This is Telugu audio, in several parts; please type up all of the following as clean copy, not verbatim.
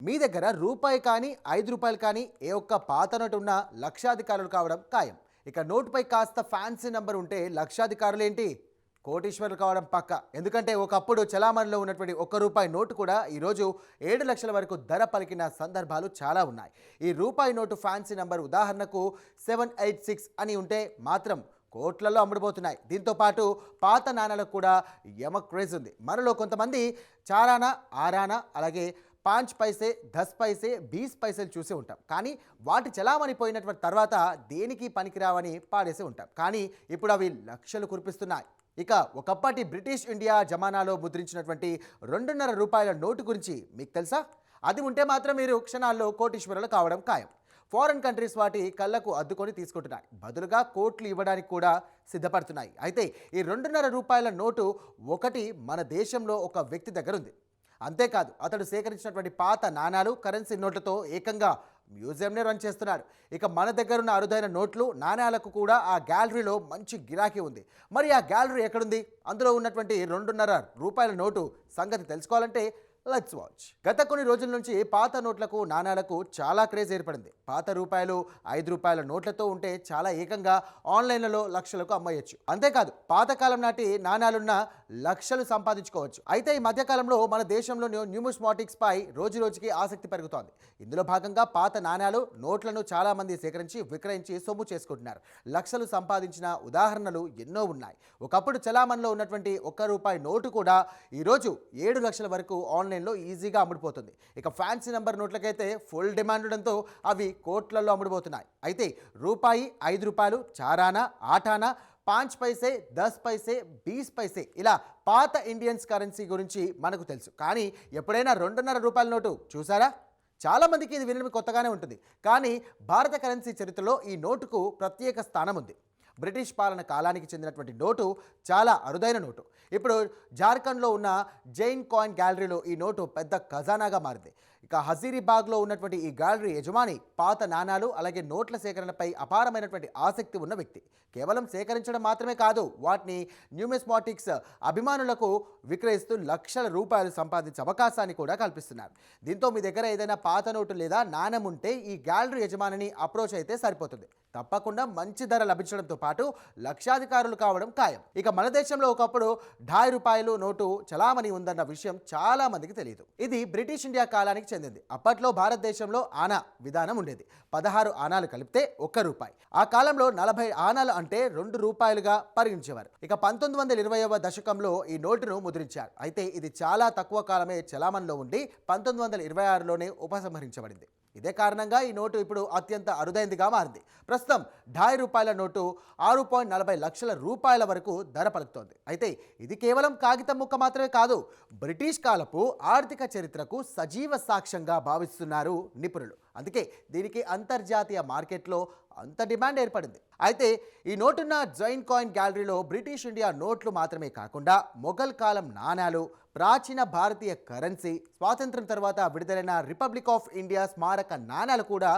మీ దగ్గర రూపాయి కానీ రూ. 5 కానీ ఏ ఒక్క పాత నోటు ఉన్న లక్షాధికారులు కావడం ఖాయం. ఇక నోటుపై కాస్త ఫ్యాన్సీ నంబర్ ఉంటే లక్షాధికారులు ఏంటి కోటీశ్వరులు కావడం పక్క. ఎందుకంటే ఒకప్పుడు చలామణిలో ఉన్నటువంటి రూపాయి నోటు కూడా ఈరోజు 7 లక్షల వరకు ధర పలికిన సందర్భాలు చాలా ఉన్నాయి. ఈ రూపాయి నోటు ఫ్యాన్సీ నంబర్ ఉదాహరణకు 786 అని ఉంటే మాత్రం కోట్లలో అమ్ముడుపోతున్నాయి. దీంతో పాటు పాత నాణాలకు కూడా యమ క్రేజ్ ఉంది. మనలో కొంతమంది చారానా, ఆరానా, అలాగే 5 పైసే, 10 పైసే, 20 పైసలు చూసి ఉంటాం. కానీ వాటి చలామణి పోయినటువంటి తర్వాత దేనికి పనికిరావని పాడేసి ఉంటాం. కానీ ఇప్పుడు అవి లక్షలు కురిపిస్తున్నాయి. ఇక ఒకప్పటి బ్రిటిష్ ఇండియా జమానాలో ముద్రించినటువంటి 2.5 రూపాయల నోటు గురించి మీకు తెలుసా? అది ఉంటే మాత్రం మీరు క్షణాల్లో కోటీశ్వరులు కావడం ఖాయం. ఫారెన్ కంట్రీస్ వాటి కళ్ళకు అద్దుకొని తీసుకుంటున్నాయి. బదులుగా కోట్లు ఇవ్వడానికి కూడా సిద్ధపడుతున్నాయి. అయితే ఈ 2.5 రూపాయల నోటు ఒకటి మన దేశంలో ఒక వ్యక్తి దగ్గర ఉంది. అంతేకాదు అతడు సేకరించినటువంటి పాత నాణాలు, కరెన్సీ నోట్లతో ఏకంగా మ్యూజియంనే రన్ చేస్తున్నాడు. ఇక మన దగ్గరున్న అరుదైన నోట్లు, నాణ్యాలకు కూడా ఆ గ్యాలరీలో మంచి గిరాకీ ఉంది. మరి ఆ గ్యాలరీ ఎక్కడుంది? అందులో ఉన్నటువంటి 2.5 రూపాయల నోటు సంగతి తెలుసుకోవాలంటే లెట్స్ వాచ్. గత కొన్ని రోజుల నుంచి పాత నోట్లకు, నాణాలకు చాలా క్రేజ్ ఏర్పడింది. పాత రూపాయలు, 5 రూపాయల నోట్లతో ఉంటే చాలా ఏకంగా ఆన్లైన్లలో లక్షలకు అమ్మేయచ్చు. అంతేకాదు పాతకాలం నాటి నాణాలున్న లక్షలు సంపాదించుకోవచ్చు. అయితే ఈ మధ్యకాలంలో మన దేశంలో న్యూమిస్మాటిక్స్ పై రోజు రోజుకి ఆసక్తి పెరుగుతోంది. ఇందులో భాగంగా పాత నాణాలు, నోట్లను చాలా మంది సేకరించి విక్రయించి సొమ్ము చేసుకుంటున్నారు. లక్షలు సంపాదించిన ఉదాహరణలు ఎన్నో ఉన్నాయి. ఒకప్పుడు చలామణిలో ఉన్నటువంటి 1 రూపాయి నోటు కూడా ఈరోజు 7 లక్షల వరకు ఆన్లైన్లో ఈజీగా అమ్ముడుపోతుంది. ఇక ఫ్యాన్సీ నెంబర్ నోట్లకైతే ఫుల్ డిమాండ్ ఉండడంతో అవి కోట్లలో అమ్ముడుపోతున్నాయి. అయితే రూపాయి, 5 రూపాయలు, చారానా, ఆటానా, 5 పైసే, 10 పైసే, 20 పైసే ఇలా పాత ఇండియన్స్ కరెన్సీ గురించి మనకు తెలుసు. కానీ ఎప్పుడైనా 2.5 రూపాయల నోటు చూసారా? చాలామందికి ఇది వినడం కొత్తగానే ఉంటుంది. కానీ భారత కరెన్సీ చరిత్రలో ఈ నోటుకు ప్రత్యేక స్థానం ఉంది. బ్రిటిష్ పాలన కాలానికి చెందినటువంటి నోటు చాలా అరుదైన నోటు. ఇప్పుడు జార్ఖండ్లో ఉన్న జైన్ కాయిన్ గ్యాలరీలో ఈ నోటు పెద్ద ఖజానాగా మారింది. ఇక హజీరీబాగ్లో ఉన్నటువంటి ఈ గ్యాలరీ యజమాని పాత నాణాలు, అలాగే నోట్ల సేకరణపై అపారమైనటువంటి ఆసక్తి ఉన్న వ్యక్తి. కేవలం సేకరించడం మాత్రమే కాదు, వాటిని న్యూమిస్మాటిక్స్ అభిమానులకు విక్రయిస్తూ లక్షల రూపాయలు సంపాదించే అవకాశాన్ని కూడా కల్పిస్తున్నారు. దీంతో మీ దగ్గర ఏదైనా పాత నోటు లేదా నాణెం ఉంటే ఈ గ్యాలరీ యజమానిని అప్రోచ్ అయితే సరిపోతుంది. తప్పకుండా మంచి ధర లభించడంతో పాటు లక్షాధికారులు కావడం ఖాయం. ఇక మన దేశంలో ఒకప్పుడు 2.5 రూపాయలు నోటు చలామణి ఉందన్న విషయం చాలా మందికి తెలియదు. ఇది బ్రిటిష్ ఇండియా కాలానికి చెందింది. అప్పట్లో భారతదేశంలో ఆనా విధానం ఉండేది. 16 ఆనాలు కలిపితే 1 రూపాయి. ఆ కాలంలో 40 ఆనాలు అంటే 2 రూపాయలుగా పరిగణించేవారు. ఇక 1920వ దశకంలో ఈ నోటును ముద్రించారు. అయితే ఇది చాలా తక్కువ కాలమే చలామణిలో ఉండి 1926లోనే ఉపసంహరించబడింది. ఇదే కారణంగా ఈ నోటు ఇప్పుడు అత్యంత అరుదైందిగా మారింది. ప్రస్తుతం 2.5 రూపాయల నోటు 6.40 లక్షల రూపాయల వరకు ధర పలుకుతోంది. అయితే ఇది కేవలం కాగితం ముక్క మాత్రమే కాదు, బ్రిటిష్ కాలపు ఆర్థిక చరిత్రకు సజీవ సాక్ష్యంగా భావిస్తున్నారు నిపుణులు. అందుకే దీనికి అంతర్జాతీయ మార్కెట్లో అంత డిమాండ్ ఏర్పడింది. అయితే ఈ నోటున్న జైన్ కాయిన్ గ్యాలరీలో బ్రిటిష్ ఇండియా నోట్లు మాత్రమే కాకుండా మొఘల్ కాలం నాణాలు, ప్రాచీన భారతీయ కరెన్సీ, స్వాతంత్రం తర్వాత విడుదలైన రిపబ్లిక్ ఆఫ్ ఇండియా స్మారక నాణాలు కూడా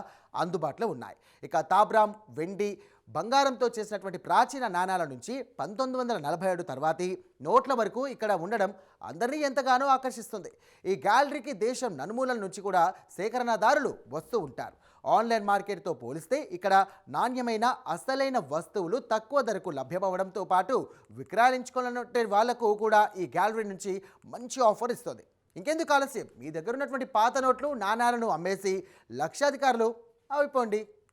అందుబాటులో ఉన్నాయి. ఇక తాబ్రాం, వెండి, బంగారంతో చేసినటువంటి ప్రాచీన నాణాల నుంచి 1947 తర్వాతి నోట్ల వరకు ఇక్కడ ఉండడం అందరినీ ఎంతగానో ఆకర్షిస్తుంది. ఈ గ్యాలరీకి దేశం నలుమూలల నుంచి కూడా సేకరణదారులు వస్తూ ఉంటారు. ఆన్లైన్ మార్కెట్తో పోలిస్తే ఇక్కడ నాణ్యమైన అసలైన వస్తువులు తక్కువ ధరకు లభ్యమవడంతో పాటు విక్రయించుకునే వాళ్లకు కూడా ఈ గ్యాలరీ నుంచి మంచి ఆఫర్ ఇస్తుంది. ఇంకెందుకు ఆలస్యం? మీ దగ్గర ఉన్నటువంటి పాత నోట్లు, నాణాలను అమ్మేసి లక్షాధికారులు అయిపోండి.